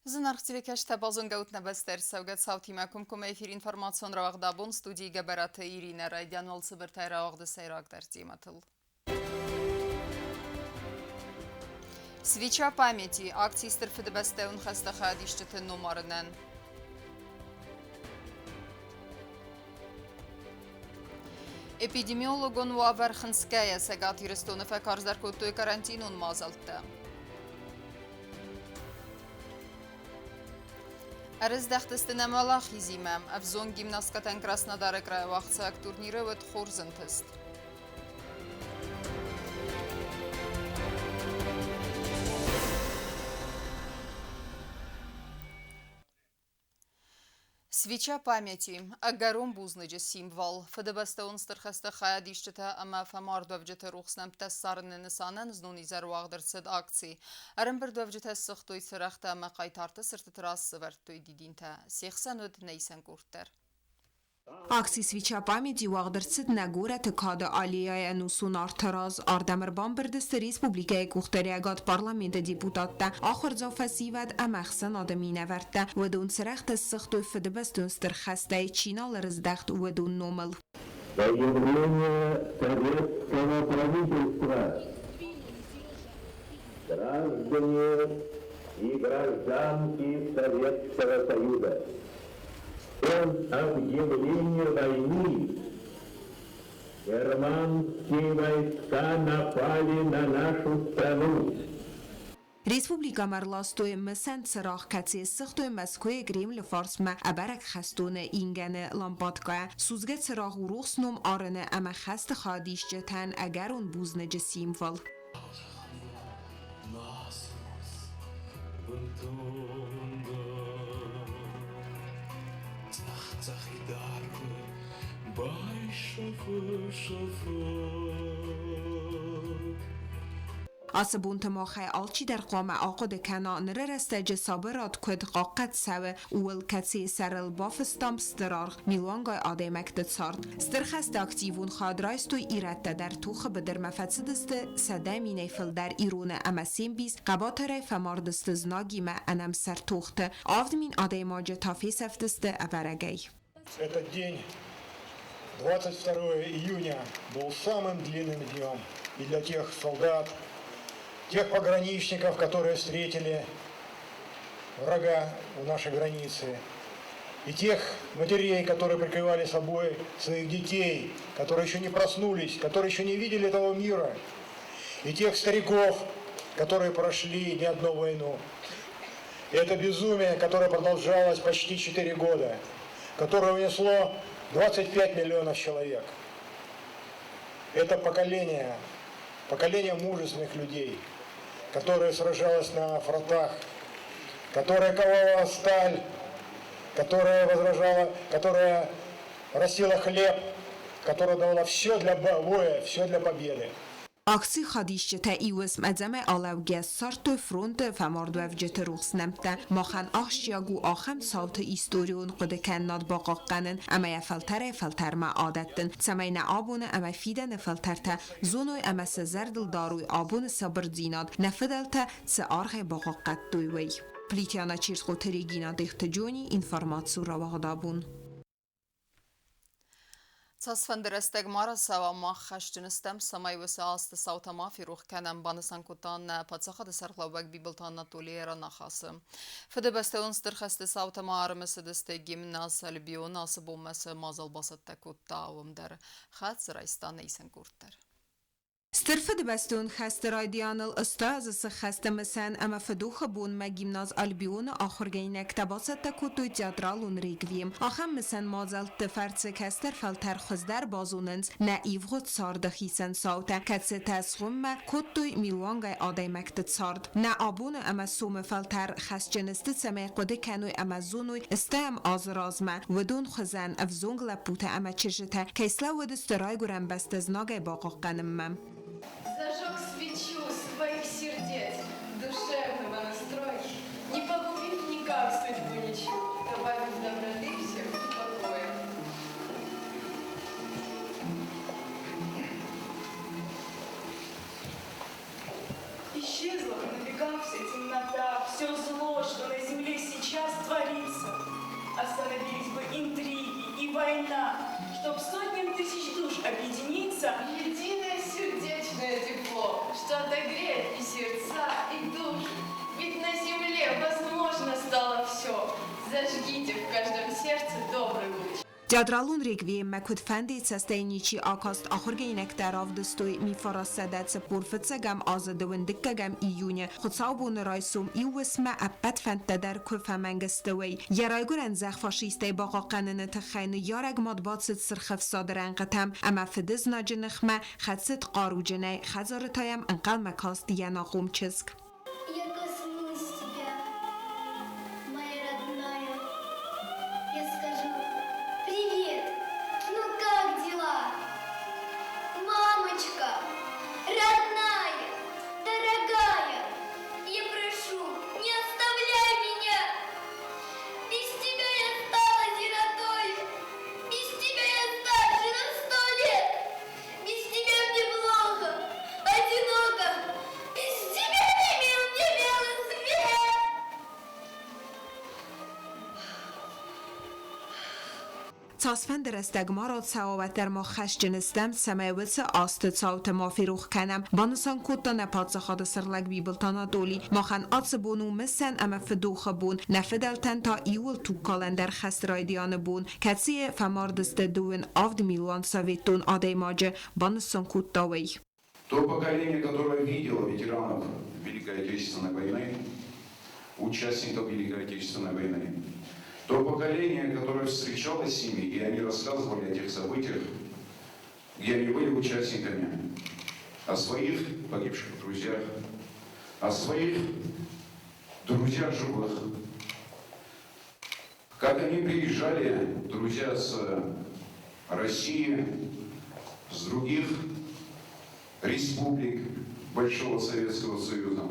Զնարխցիվեքաշ թեպազուն գաութնաբեստեր սավգատ սավթիմակում կում էվիր ինформацион равաղդաբուն ստուդիի գաբարատը Իրինա Ռայդյանոլ սվրտայ равաղды сайрагдար тиматыл. Свеча памяти. Акции стерфедебестеун хастахадишчеты номарнен. Эпидемиологон Ваверханская сегат юрестонефе карздаркотой карантинун мазалты. Арыз дәхтістіне малах изимем, әвзон гимнасткатен Краснодары краевақцак турниры өт хорзынтыст. Свеча памяти. Агаром бузныджы символ. Федебестеун стырхасты хаядишчыта ама фамар дөвжеті рухснам тәссарыны нысанын знуни зәрвағдырсыд акций. Арым бір дөвжеті сұқтуй сырақта ама қайтарты сырты тұрасы вәрттуй дидинта. Сехсан өд нейсен көрттер. Акций свеча памяти вағдырсыд нагура тыкады алияя нусун артараз ардамырбан бірдісті республикая кухтариагат парламенті депутатта ахыр зафасивад амахсан адамine вәртті вадун сырақты сұқтуй федебестун стырхастай чинал рыздахт вадун номыл. Заявление советского правительства. Граждане и гражданки Советского Союза. От объявления войны германские войска напали на нашу страну. Республика Марластоy مسند سراغ کتی سختوی مسکوی گریم لفارس ما ابرک خستون اینگن لامبادگاه سوزگت سراغ و روخ سنوم آرنه اما خست خادیش جتن اگر اون بوزن جسیم ول. آسبون تماخه آلچی در قام آقاد کنا نرسته جسابرات کد قاقت سوه اول کسی سرل بافستام سترار میلوانگای آدمک دتسارد سترخست اکتیوون خادرایستو ایرته در توخ بدر مفتصدست سدمی نیفل در ایرون اما سیمبیز قباتره فماردست زناگی ما انم سر توخته آفدمین آدماج تافی سفتست ابرگی. Этот день, 22 июня, был самым длинным днем и для тех солдат, тех пограничников, которые встретили врага у нашей границы, и тех матерей, которые прикрывали собой своих детей, которые еще не проснулись, которые еще не видели этого мира, и тех стариков, которые прошли не одну войну. И это безумие, которое продолжалось почти 4 года, которое унесло 25 миллионов человек. Это поколение мужественных людей, которое сражалось на фронтах, которое ковало сталь, которая растила хлеб, которая давала все для боя, все для победы. Акций خادیشته ایوس مزمه آلوگه سارت فرونت فماردوفجت روخس نمته ماخن آخشیاگو آخم سالت ایستوریون قد کناد باقا قنن اما فلتر ما عادتن سمین آبون اما فیدن فلترته زونوی اما سزردل داروی آبون صبر زیناد نفدلته سآرخ باقا قد دویوی پلیتیانا چیرخو تریگینا دیخت جونی اینفارماتسو را واقدابون. Цасфандерестег мара сава мах хашчинистем самай весе асты саутама фирух кенем банысан кутан пацаха де сархлавбек бибылтан Анатолиера нахасы. Федебесте унстыр хасты саутама армысы десте гимнас альбион асы боммасы мазал басатта кутта авымдер. Хат сырайстан нейсен курттер. سترفد بستون خست رایدیان الاستاذ سخست مسن اما فدوخ بون ما گیمناز البیون آخر گینک تباست کتوی تیاترالون ریگویم آخم مسن مازل تفرد کستر فلتر خزدر بازوننز نایف خود سارد خیسن ساوته کتس تسخم ما کتوی میلوانگای آدای مکتت سارد نا آبون اما سوم فلتر خست جنست سمه قده کنوی اما زونوی استیم آزرازمه ودون خزن افزونگ لپوته اما چشته کسلا ودست رای گرم بست از ناگه باقا قنمم. Зажег свечу своих сердец, душевного настроя, не погубив никак судьбу ничью, добавив доброты всем покоя. Исчезла, набегавшая темнота, все зло, что на земле Teatralun rekviem mekut fendi cestejnici akast ahorgeinek teravdustui mi farassadet se purfetsegem azadowin dikkegem iunye khutsaubun raisum iwisme appet fenteder kufamengestui. Yarayguren zech fashiste baqa qanene tkhayne yarag madbatsit sirkhf sadren qatam ama fidiz najnkhme khatsit qarujene khazaratayam anqal makast yanaqum chisk. Я коснусь тебя, моя родная. Я скажу: привет, ну как дела? Мамочка, родная, дорогая, я прошу, не оставляй меня. Без тебя я стала сиротой, без тебя я старше на 100 лет. Без тебя мне плохо, одиноко, без тебя не мил мне белый свет. Tasfender استگمارات سوابت در ما خشجنستم سمایوت آست صوت ما فیروخ کنم بانسان کتا نپادز خاد سرلگ بیبلتانا دولی ماخن آتس بونو مسن اما فدوخ بون نفدلتن تا ایول تو کالندر خست رایدیان بون کسی فماردست دوین آفد میلوان سویتون آده ماجه بانسان کتا وی. То поколение, которое видело ветеранов Великой Отечественной войны, участников Великой Отечественной войны, то поколение, которое встречалось с ними, и они рассказывали о тех событиях, где они были участниками, о своих погибших друзьях, о своих друзьях живых, как они приезжали, друзья с России, с других республик Большого Советского Союза,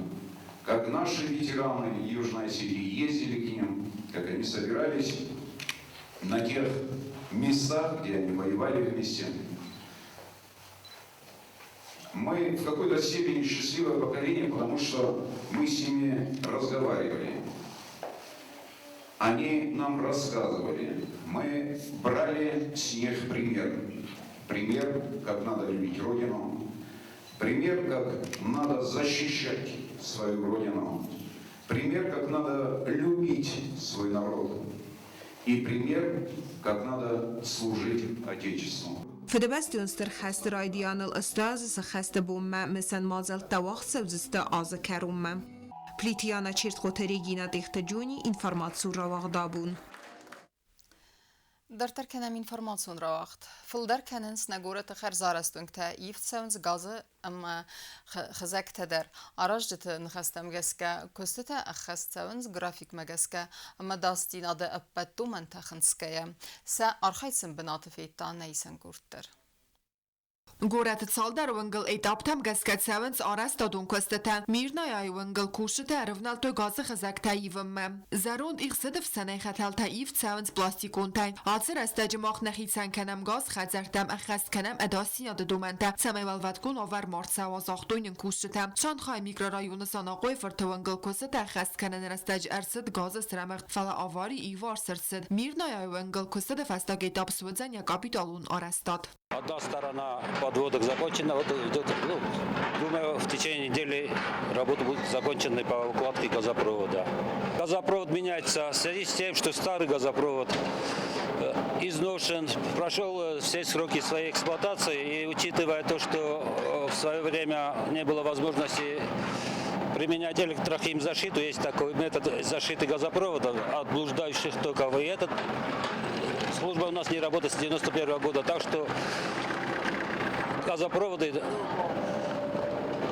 как наши ветераны Южной Осетии ездили к ним, как они собирались на тех местах, где они воевали вместе. Мы в какой-то степени счастливое поколение, потому что мы с ними разговаривали. Они нам рассказывали. Мы брали с них пример. Пример, как надо любить Родину. Пример, как надо защищать свою Родину. Пример, как надо любить свой народ. И пример, как надо служить Отечеству. فدبستونستر خست رایدیان الاستاز سخست بوم مثل مازل تواخ سوزست آز کروم. پلیتیانا چیرت خوتری گینا دیخت جونی انفرماتسو را واغدابون. در ترکنم اینفرماسیون را وقت فلدر کننس نگورت خرزارستون که ایفت سونز گازه اما خزک تدر آراج دت نخستم گسکه کستت اخست سونز گرافیک مگسکه اما داستین آده ابتو منتخنسکه سه آرخیسن بنات فیتا نیسن گورتر. گورت سال در ونگل ایتابتم گسکت سونز آرست دادون کستتن میرنای ونگل کوشت رونال تو گاز خزک تاییوم زروند ایخ صدف سنه خطل تاییفت سونز پلاستیکون تاین آتسر استجماخ نخیتسن کنم گاز خزرتم اخست کنم اداسی یاد دومنده سمی والواتگون آور مارت سوازاختوین کوشتم شان خای میکرارایون ساناقوی فرت ونگل کست اخست کنن رستج ارسد گاز سرمخ فلا آواری ایوار سرسد میرنای ونگل کست فستاگ ایتاب سوزن یا کابیتالون آرستاد. Одна сторона подводок закончена, вот идет, думаю, в течение недели работа будет закончена по укладке газопровода. Газопровод меняется в связи с тем, что старый газопровод изношен, прошел все сроки своей эксплуатации, и учитывая то, что в свое время не было возможности применять электрохимзащиту, есть такой метод защиты газопровода от блуждающих токов, и этот служба у нас не работает с 91 года, так что газопроводы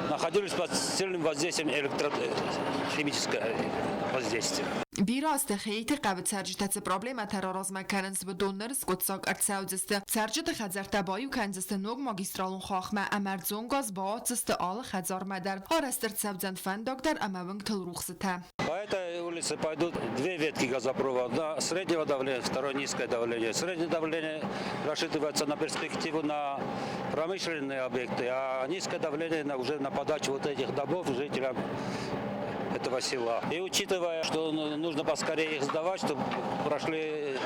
находились под сильным воздействием электрохимического воздействия. بیراست خیلی قبل سرجت پروبلم تراراز مکننس به دونرس قدساق ارتساوزسته سرجت خزر تبایو کنزسته نوگ ماگیسترالون خاخمه امرزون گاز با آتسته آل خزار مدر آرستر تسوزند فن دکتر اموانگ تل روخسته. По этой улице пойдут две ветки газопровода. Среднего давления, второе низкое давление. Среднее давление рассчитывается на перспективу на промышленные объекты, а низкое давление уже на подачу вот этих домов жителям этого села. И учитывая, что нужно поскорее их сдавать, чтобы прошли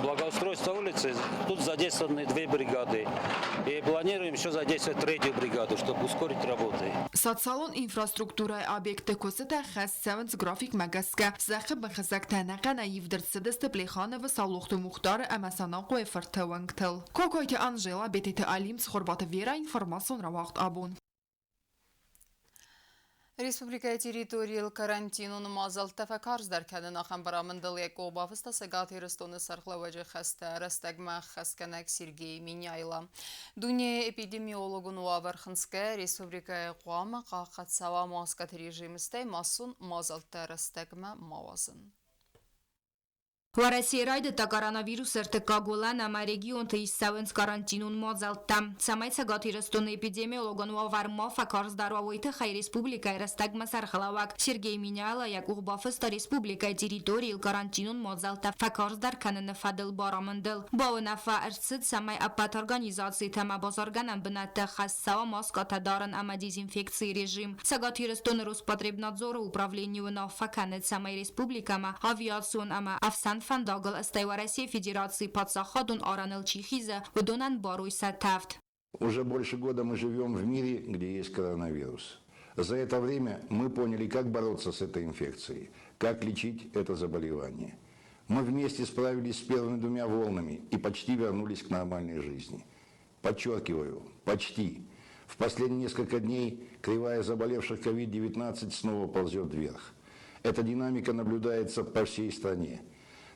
благоустройство благоустройства улицы тут задействованы 2 бригады. И планируем еще задействовать 3-ю бригаду, чтобы ускорить работы. Սացալոն ինֆրաստրուկտուրայի օբյեկտը կոսը խեսցևնց գրաֆիկ մագասկա զախը բխզակ տանակա նաիվ դրցդստը պլեխանը վսալուխտը մուխտարը ամասանաղու է ֆրթվանքթլ։ Կոկոյթը Անժելա բետիթը ալիմ սխորբատը վերա ինформацион равахт абун։ Республикայի территориալ карантинուն մազալ տեվեկարզ դարքանը նախամբարամնդլ եկող բավստա սգաթի ռստոնը սարխլավաջը խստը ռստագմա խսկանակ Սիրգեի Մինյայլա։ Դունյե էպիդեմիոլոգուն ու ավարխնսկը Республикայի ყوامը қақացава մասկաթ ռեժիմստե մասուն մազալ տերստագմա մավազն։ Վարասիրայդը կորոնավիրուս ըրտկագոլան ամարեգիոն թեիսավենց կարանտինուն մոզալտամ։ Սամայցա գաթիրստոն էպիդեմիոլոգոն ու ավարմա ֆակարզ դարվավույթը խայ ռեսպուբլիկայի ռստագմա սարխլավակ Սիրգեի Մինյայլա յակուղ բավստա ռեսպուբլիկայի տերիտորիալ կարանտինուն մոզալտա ֆակարզ դարքանը նվադլ բարամնդլ։ Բավնաֆա ըրցիտ սամայ ապատ օրգանիզացի թեմա բազարգանան բնատը խասսава մասկատադարն ամա дезинфекции режим. Сагатирстон Роспотребнадзора управлению на факанет самой республикама авиацион ама Афсан Фандагл остаива России Федерации подсахадун Аранел Чихиза выдонан Баруйса Тафт. Уже больше года мы живем в мире, где есть коронавирус. За это время мы поняли, как бороться с этой инфекцией, как лечить это заболевание. Мы вместе справились с первыми 2 волнами и почти вернулись к нормальной жизни. Подчеркиваю, почти. В последние несколько дней кривая заболевших COVID-19 снова ползет вверх. Эта динамика наблюдается по всей стране.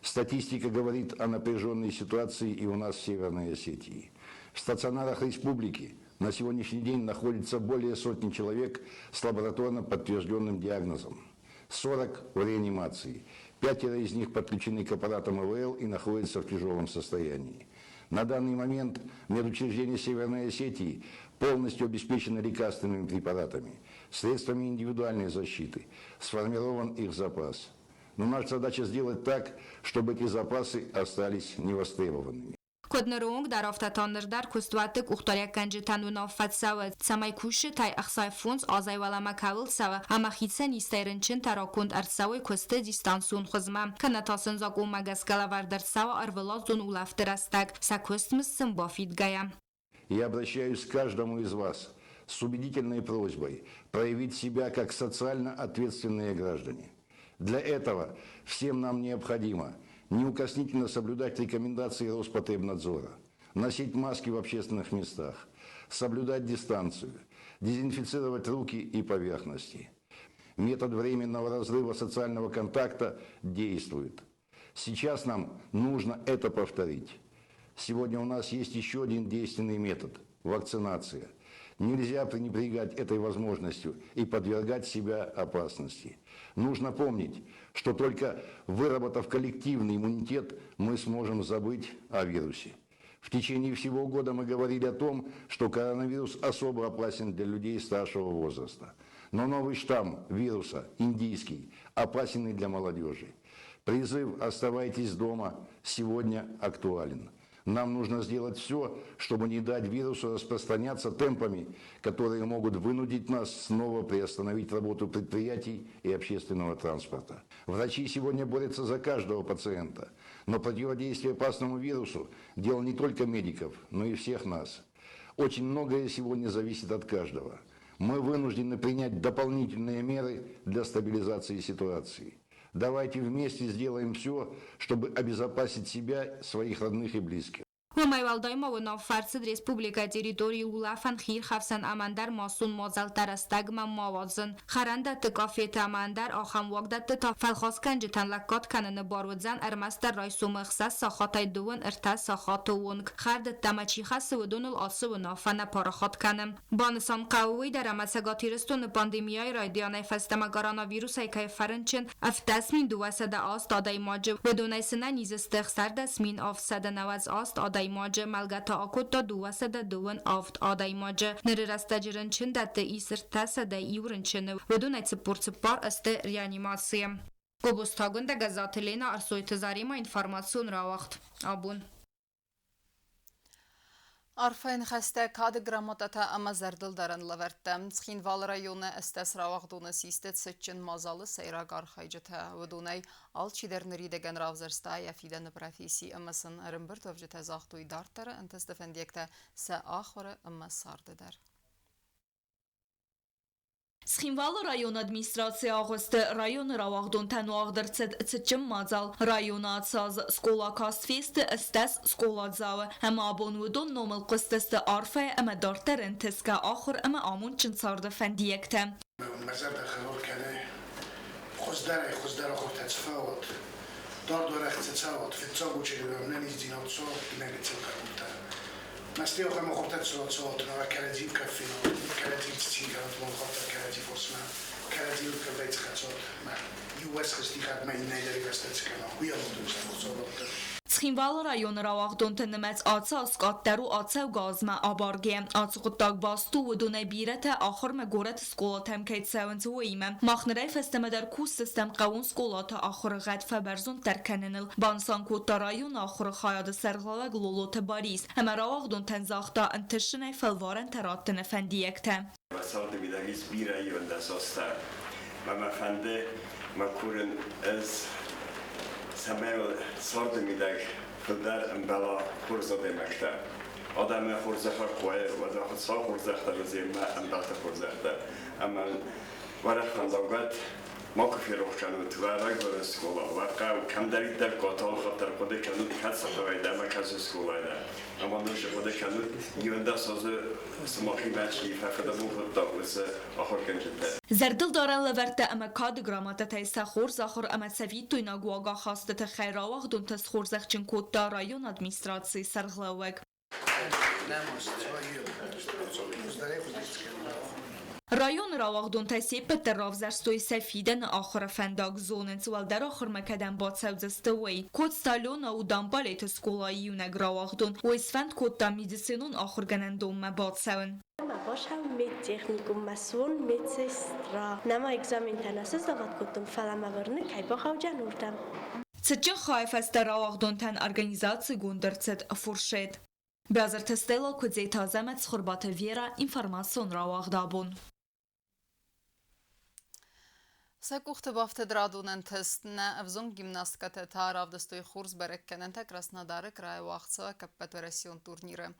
Статистика говорит о напряженной ситуации и у нас в Северной Осетии. В стационарах республики на сегодняшний день находится более сотни человек с лабораторно подтвержденным диагнозом. 40 в реанимации. 5 из них подключены к аппаратам ИВЛ и находятся в тяжелом состоянии. На данный момент медучреждения Северной Осетии полностью обеспечены лекарственными препаратами, средствами индивидуальной защиты, сформирован их запас. Но наша задача сделать так, чтобы эти запасы остались невостребованными. Կոդներոնք դարավտատաններ դար կուստվատիկ ուխտորյական ջտանուն ավվացավը ծամայ կուշը թայ ախսայ ֆոնց ազայվալամակավլ սավը ամախիցեն իստերն չն տարակոնդ արցավը կուստը դիստանսուն խզմա կնատասն զակու մագասկալավար դրսավը արվելազուն ուլավտրաստակ սակուստմս սմբաֆիտ գայա. Я обращаюсь к каждому из вас с убедительной просьбой проявить себя как социально ответственные граждане. Для этого всем нам необходимо неукоснительно соблюдать рекомендации Роспотребнадзора, носить маски в общественных местах, соблюдать дистанцию, дезинфицировать руки и поверхности. Метод временного разрыва социального контакта действует. Сейчас нам нужно это повторить. Сегодня у нас есть еще один действенный метод – вакцинация. Нельзя пренебрегать этой возможностью и подвергать себя опасности. Нужно помнить, что только выработав коллективный иммунитет, мы сможем забыть о вирусе. В течение всего года мы говорили о том, что коронавирус особо опасен для людей старшего возраста. Но новый штамм вируса, индийский, опасен и для молодежи. Призыв «Оставайтесь дома» сегодня актуален. Нам нужно сделать все, чтобы не дать вирусу распространяться темпами, которые могут вынудить нас снова приостановить работу предприятий и общественного транспорта. Врачи сегодня борются за каждого пациента, но противодействие опасному вирусу – дело не только медиков, но и всех нас. Очень многое сегодня зависит от каждого. Мы вынуждены принять дополнительные меры для стабилизации ситуации. Давайте вместе сделаем все, чтобы обезопасить себя, своих родных и близких. Մայվալդայմով նավ ֆարսդ ռեսպուբլիկա տերիտորիի ուլաֆան խիր խավսան ամանդար մասուն մոզալ տարաստագմա մավազն խարանդա տկաֆետ ամանդար ախամ վագդատ տա ֆալխոսկան ջտան լակատ կանն բարուձան արմաստար ռայսում խսաս սախատայ դուն ըրտա սախատուուն խարդ տամաչի խասը ոդոնլ ասու նաֆանա պարախատ կանն բանսան կաուի դարամասագաթիրստուն պանդեմիայի ռադիանայ ֆաստամա կորոնավիրուսայ կայֆարնչն աֆտասմին դուասադա աստադայ մաջ ոդոնայսնան իզստեղ սարդասմին ավսադանավաց աստադայ Մոջը մալգաթա ակոտա դուասադա դուան ավտ ադայ մոջը նրաստաջրն չնդատը իսրտասադա իուրնչնը ոդունայցը պորցպար աստե реанимация. Կոբոստագնդը գազաթելենա արսոյթը զարիմա ինֆորմացիոն ռավախտ. Աբուն. Արֆեն խստե կադը գրամոտատա ամա զերդլ դարն լվերտեմ, ծխին ռայոնը əstəs ravaqdunu sistet sıçın mazalı seyrak arxaycıta vudunay al çiderleri degen ravzerstaya fiden profesi amasın arımbırtovcı tezahtuy dartları entestefendiyekte se axırı amma sardıdır. Սխինվալը ռայոն ադմինիստրացիա աղոստը ռայոն ռավաղդոն տանուաղ դրցետ ծճմ մածալ ռայոն ացած սկոլա կաստվեստը østəs սկոլա ձավը հəmə abonudon nomel qıstəstə arfə əmə dartər ընտեսկա ախր əmə ամուն çınçardı fəndiyekte. مزاد خلال کنه خوزدار خود تفاوت دار اختصاصات في تصاوب شغلهم نمیزدین صوت نمیتونم کارم مستی آخر مخاطب صوت و کردیم کافینا کردیم تیکات مخاطب کردیم فرصنا کردیم کبریت خطات ما یوس خستی خد ما این نیاری بستت کنم ویا مدرسه مصابات Սխինվալը ռայոնը ռավաղդոն տնմեց ացա սկատտարու ացավ գազմա աբարգե ացուղտակ բաստու վդունե բիրեթը ախր մը գորետ սկոլաթեմ կեյցավնց ուիմը մախներայ ֆեստեմեդար կուս սստեմ qavun սկոլաթը ախրը ғայտ ֆաբերզուն տերքենենիլ բանսան կոտա ռայոն ախրը խայադը սերղլավեգ լոլոթը բարիս հեմը ռավաղդոն տենզախտա ընտշնայ ֆելվարեն թերատտն էֆենդիեկտը Vasardı midagis bir ay yönde sostar. Mama fende makuren ez Samel sardı midag fıldar embala kurza demekte. Adamı kurza koy ve da sağ kurza tarızıyla embata kurza. Ama varak kanzagat موقفی روشن و توارق بر اسکولا واقعا کم دارید در قطار خاطر خود کنود کات سفره در مرکز اسکولا ده اما دوش خود کنود یوندا ساز سماخی بچی فقط مفت داوس آخر کنجده زردل دارن لورته اما کاد گرامات تایسا خورز آخر اما سویت توینا گواگا خاسته تخیراوغ دون تس خورزخ چن کود دا رایون ادمینستراسی سرغلاوگ رایون راوغدون تایسی پتر رافزرستوی سفیدن آخر فنداگ زونن سوال در آخر مکدن باد سوزستوی کود ستالون او دنبالیت سکولایی یونگ راوغدون و اسفند کود دا میدیسینون آخر گنندوم باد سون Башам медтехникум масун медсестра. Нама экзамен танасыз дават кутум фаламавырны кайбахавжан урдам. Цэчэн хайфэстэ раавагдон тан организации гундэрцэт фуршет. Бязар тестела кудзей тазэмэт схурбата вера информацион раавагдабун. Սակուղթը բավթեդրադուն են թստնը ավզում գիմնաստկատը թարավդստոյ խուրս բերեքքեն ընտա կրասնադարը կրայ վաղցվա կապպետվերասիոն տուրնիրը։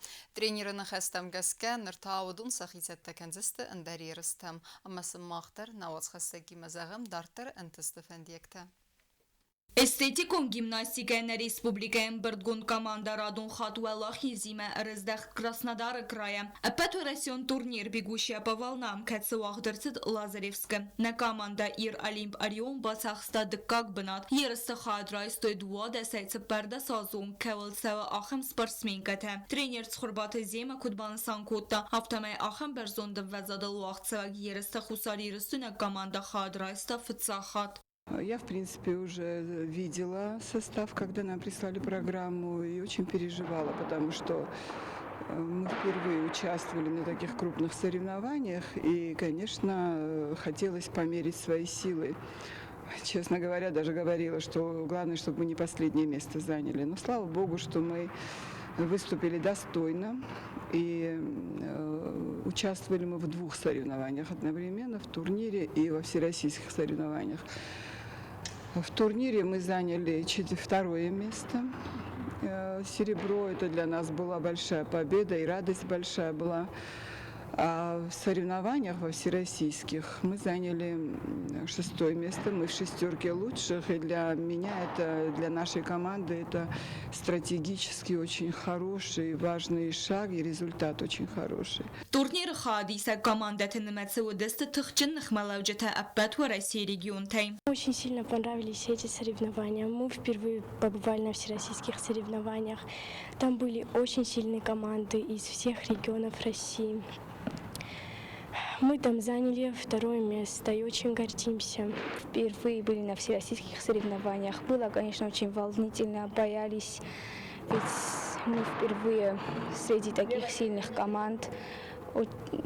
Տրենիրը նխեստեմ գսկե նրթավդուն սախիցետ տեքենձստը ընդեր երստեմ, ամասը մաղթեր նավաց խստեքի մզաղım դարտեր ընտստը ֆենդիեկտը։ Էստետիկոն գիմնաստիկային ռեսպուբլիկային բրդգուն կամանդարադուն խատուելախ իզիմը ռզդեղ կրասնադարը կրայը։ Պետորասիոն տուրնիր բիգուշիա պավալնամ կեցը վաղդրցիտ Լազարևսկը։ Նա կամանդա իր Олимп Арион բացախստա դկակ բնատ։ Երստը խադրայստոյ դուա դեսայցը պերդա սազում կևլցավը ախեմ սպրսմին կթե։ Տրեներ ծխուրբատը զեմը կուդբանը սանկոտա։ Հավտամայ ախեմ բերզոն դվվազադալ ուաղցավագ երստը խուսարի ռստունը կամանդա խադրայստա ֆծախատ։ Я, в принципе, уже видела состав, когда нам прислали программу, и очень переживала, потому что мы впервые участвовали на таких крупных соревнованиях, и, конечно, хотелось померить свои силы. Честно говоря, даже говорила, что главное, чтобы мы не последнее место заняли. Но слава богу, что мы выступили достойно, и участвовали мы в двух соревнованиях одновременно, в турнире и во всероссийских соревнованиях. В турнире мы заняли второе место. Серебро, это для нас была большая победа, и радость большая была. А в соревнованиях во всероссийских мы заняли 6-е место, мы в шестерке лучших, и для меня это, для нашей команды это стратегически очень хороший, важный шаг, и результат очень хороший. Турнир хадиса команда Тенемецеудеста Тхчин Хмалавджета Аппетва России регион Тайм. Очень сильно понравились эти соревнования. Мы впервые побывали на всероссийских соревнованиях. Там были очень сильные команды из всех регионов России. Мы там заняли 2-е место и очень гордимся. Впервые были на всероссийских соревнованиях. Было, конечно, очень волнительно, боялись, ведь мы впервые среди таких сильных команд.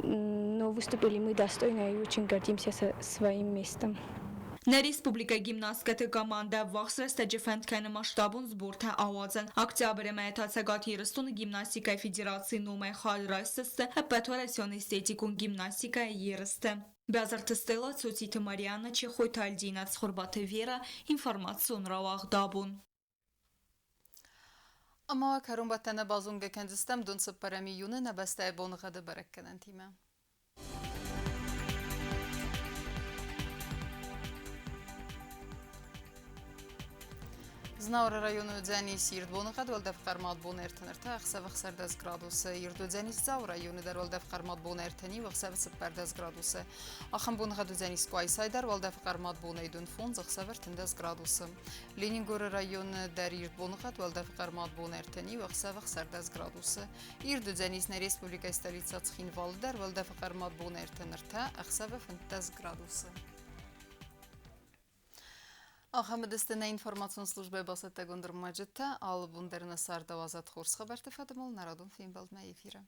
Но выступили мы достойно и очень гордимся своим местом. На республика гимнастикаты команда вахсресте джефентканы масштабун сборта авазен. Октябрь метацегат ерстун гимнастика федерации номай хал райсесте, петуарасион эстетикун гимнастика ерсте. Бязартыстела Цуцита Марианна Чехой Тальдина Цхурбата Вера информацион равах дабун. Ama karun batene bazun gekendistem dun sıpparami yunu nebeste bonu gada berekkenen time. Znavra rayonu dzeni sird bonu gad vel defqar madbun ertenerta xsa vxsar 10 gradus yirdu dzeni zav rayonu der vel defqar madbun erteni vxsa sıppar 10 gradus. Axın bonu gad dzeni squay saydar vel defqar madbun eydun fon xsa vertin 10 gradus. Leningor rayonu der yird bonu gad vel defqar madbun erteni vxsa vxsar 10 gradus. Yirdu dzeni sne respublika stolitsa Tskhinval der vel defqar madbun ertenerta xsa vertin 10 gradus. Ахамедестене информацион службе басетте гундер маджетте ал бундерне сарда вазат хорс хабарте фадмол народун филм балдме эфира.